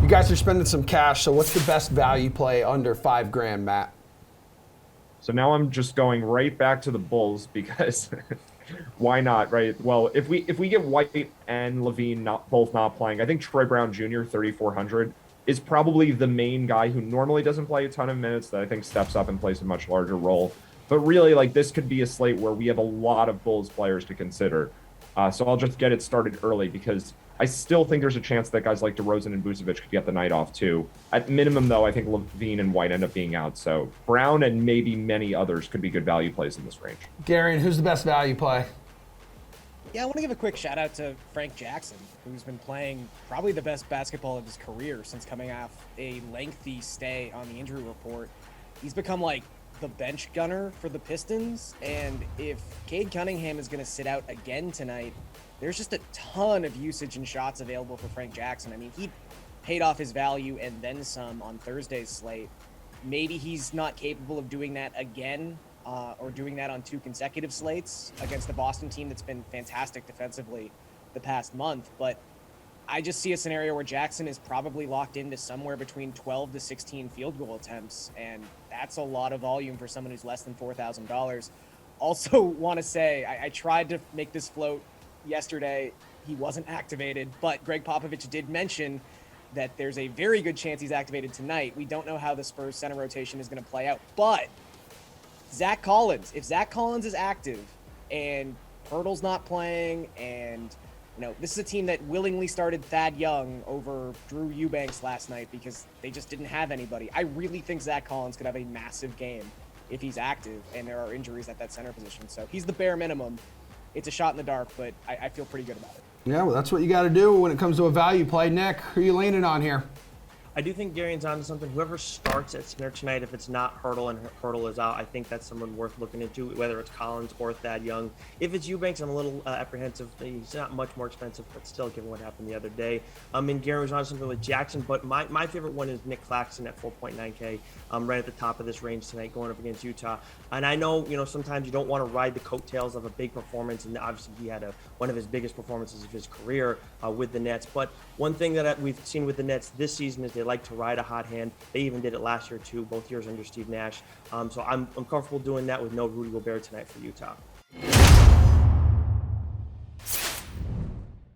You guys are spending some cash, so what's the best value play under $5,000, Matt? So now I'm just going right back to the Bulls because why not, right? Well, if we get White and Levine both not playing, I think Troy Brown Jr. 3,400 is probably the main guy who normally doesn't play a ton of minutes that I think steps up and plays a much larger role. But really, like this could be a slate where we have a lot of Bulls players to consider. So I'll just get it started early because I still think there's a chance that guys like DeRozan and Vucevic could get the night off too. At minimum, though, I think Levine and White end up being out. So Brown and maybe many others could be good value plays in this range. Garion, who's the best value play? Yeah, I want to give a quick shout out to Frank Jackson, who's been playing probably the best basketball of his career since coming off a lengthy stay on the injury report. He's become like the bench gunner for the Pistons, and if Cade Cunningham is going to sit out again tonight, there's just a ton of usage and shots available for Frank Jackson. I mean, he paid off his value and then some on Thursday's slate. Maybe he's not capable of doing that again or doing that on 2 consecutive slates against the Boston team that's been fantastic defensively the past month. But I just see a scenario where Jackson is probably locked into somewhere between 12 to 16 field goal attempts, and that's a lot of volume for someone who's less than $4,000. Also want to say, I tried to make this float yesterday. He wasn't activated, but Greg Popovich did mention that there's a very good chance he's activated tonight. We don't know how the Spurs center rotation is going to play out, but Zach Collins, if Zach Collins is active and Pirtle's not playing, and this is a team that willingly started Thad Young over Drew Eubanks last night because they just didn't have anybody. I really think Zach Collins could have a massive game if he's active and there are injuries at that center position. So he's the bare minimum. It's a shot in the dark, but I feel pretty good about it. Yeah, well, that's what you got to do when it comes to a value play. Nick, who are you leaning on here? I do think Garion's onto something. Whoever starts at center tonight, if it's not Hurdle and Hurdle is out, I think that's someone worth looking into, whether it's Collins or Thad Young. If it's Eubanks, I'm a little apprehensive. He's not much more expensive, but still, given what happened the other day. And Garion was onto something with Jackson, but my favorite one is Nick Claxton at 4.9K, right at the top of this range tonight, going up against Utah. And I know, sometimes you don't want to ride the coattails of a big performance, and obviously he had one of his biggest performances of his career with the Nets. But one thing that we've seen with the Nets this season is they like to ride a hot hand. They even did it last year too, both years under Steve Nash. So I'm comfortable doing that with no Rudy Gobert tonight for Utah.